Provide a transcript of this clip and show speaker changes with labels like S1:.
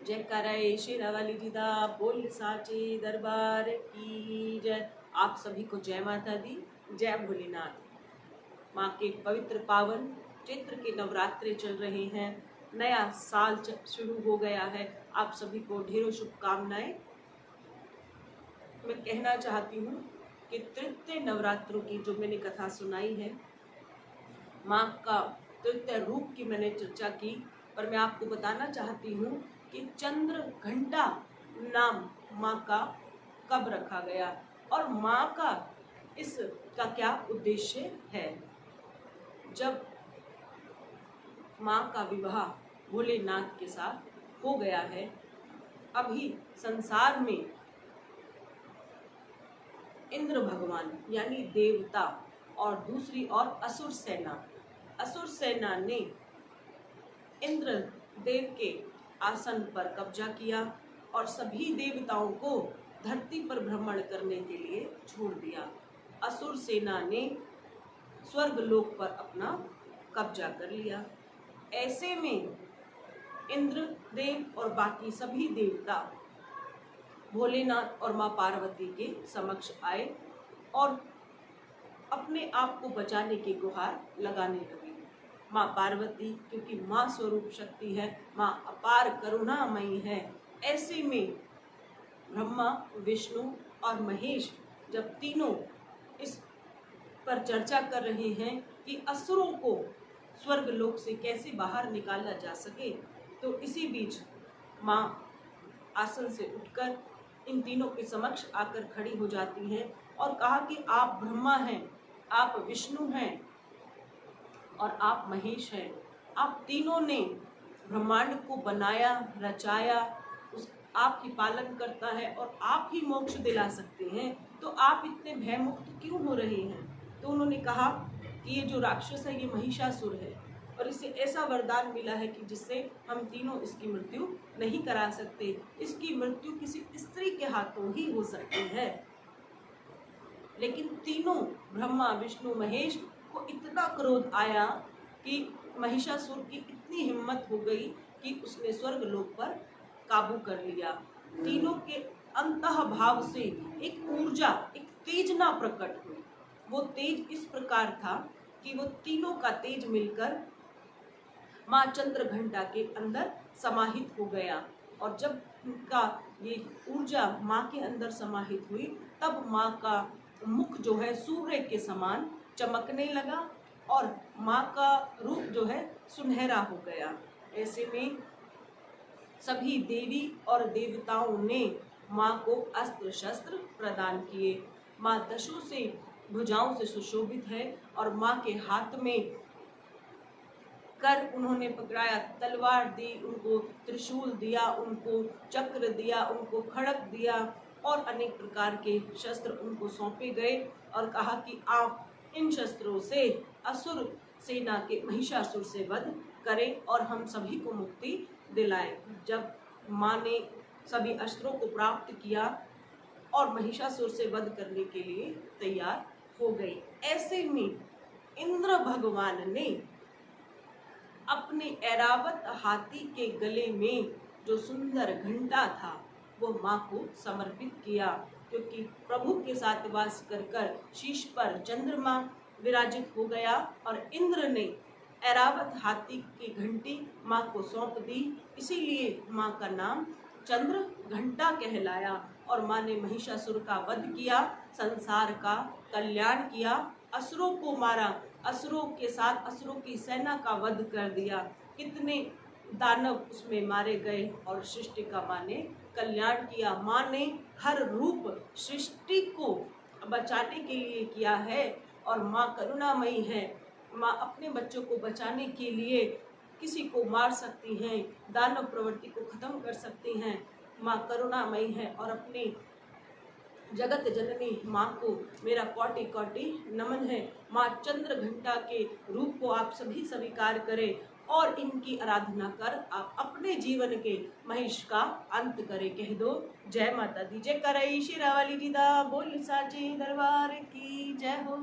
S1: जयकारा शेरावाली जी दा बोल साचे दरबार की जय। आप सभी को जय माता दी, जय भोलेनाथ। माँ के पवित्र पावन चैत्र के नवरात्रे चल रहे हैं, नया साल शुरू हो गया है। आप सभी को ढेरों शुभकामनाएं। मैं कहना चाहती हूँ कि तृतीय नवरात्रों की जो मैंने कथा सुनाई है, माँ का तृतीय रूप की मैंने चर्चा की, पर मैं आपको बताना चाहती हूँ कि चंद्र घंटा नाम माँ का कब रखा गया और माँ का इसका क्या उद्देश्य है। जब माँ का विवाह भोलेनाथ के साथ हो गया है, अभी संसार में इंद्र भगवान यानी देवता और दूसरी ओर असुर सेना ने इंद्र देव के आसन पर कब्जा किया और सभी देवताओं को धरती पर भ्रमण करने के लिए छोड़ दिया। असुर सेना ने स्वर्ग लोक पर अपना कब्जा कर लिया। ऐसे में इंद्र देव और बाकी सभी देवता भोलेनाथ और माँ पार्वती के समक्ष आए और अपने आप को बचाने की गुहार लगाने लगे। माँ पार्वती क्योंकि माँ स्वरूप शक्ति है, माँ अपार करुणामयी है, ऐसे में ब्रह्मा, विष्णु और महेश जब तीनों इस पर चर्चा कर रहे हैं कि असुरों को स्वर्ग लोक से कैसे बाहर निकाला जा सके, तो इसी बीच माँ आसन से उठकर इन तीनों के समक्ष आकर खड़ी हो जाती हैं और कहा कि आप ब्रह्मा हैं, आप विष्णु हैं और आप महेश हैं। आप तीनों ने ब्रह्मांड को बनाया, रचाया, उस आप ही पालन करता है और आप ही मोक्ष दिला सकते हैं, तो आप इतने भयमुक्त क्यों हो रहे हैं। तो उन्होंने कहा कि ये जो राक्षस है ये महिषासुर है और इसे ऐसा वरदान मिला है कि जिससे हम तीनों इसकी मृत्यु नहीं करा सकते। इसकी मृत्यु किसी स्त्री के हाथों ही हो सकती है। लेकिन तीनों ब्रह्मा, विष्णु, महेश को इतना क्रोध आया कि महिषासुर की इतनी हिम्मत हो गई कि उसने स्वर्ग लोक पर काबू कर लिया। तीनों के अंतः भाव से एक ऊर्जा, एक तेजना प्रकट हुई। वो तेज इस प्रकार था कि वो तीनों का तेज मिलकर माँ चंद्र घंटा के अंदर समाहित हो गया और जब उनका ये ऊर्जा माँ के अंदर समाहित हुई, तब माँ का मुख जो है सूर्य के समान चमकने लगा और माँ का रूप जो है सुनहरा हो गया। ऐसे में सभी देवी और देवताओं ने माँ को अस्त्र शस्त्र प्रदान किए। माँ दशों से भुजाओं से सुशोभित है और माँ के हाथ में कर उन्होंने पकड़ाया, तलवार दी, उनको त्रिशूल दिया, उनको चक्र दिया, उनको खड़ग दिया और अनेक प्रकार के शस्त्र उनको सौंपे गए और कहा कि आप इन शस्त्रों से असुर सेना के महिषासुर से वध करें और हम सभी को मुक्ति दिलाएं। जब माँ ने सभी अस्त्रों को प्राप्त किया और महिषासुर से वध करने के लिए तैयार हो गई। ऐसे में इंद्र भगवान ने अपने ऐरावत हाथी के गले में जो सुंदर घंटा था वो माँ को समर्पित किया, क्योंकि प्रभु के साथ वास कर कर शीश पर चंद्रमा विराजित हो गया और इंद्र ने ऐरावत हाथी की घंटी माँ को सौंप दी। इसीलिए माँ का नाम चंद्र घंटा कहलाया और माँ ने महिषासुर का वध किया, संसार का कल्याण किया, असुरों को मारा, असुरों के साथ असुरों की सेना का वध कर दिया। कितने दानव उसमें मारे गए और सृष्टि का माँ ने कल्याण किया। माँ ने हर रूप सृष्टि को बचाने के लिए किया है और माँ करुणामयी है। माँ अपने बच्चों को बचाने के लिए किसी को मार सकती हैं, दानव प्रवृत्ति को खत्म कर सकती हैं। माँ करुणामयी है और अपनी जगत जननी माँ को मेरा कोटि कोटि नमन है। माँ चंद्र घंटा के रूप को आप सभी स्वीकार करें और इनकी आराधना कर आप अपने जीवन के महिष का अंत करें। कह दो जय माता दी। जय कराई शेरावाली जी दा बोल साचे दरबार की जय हो।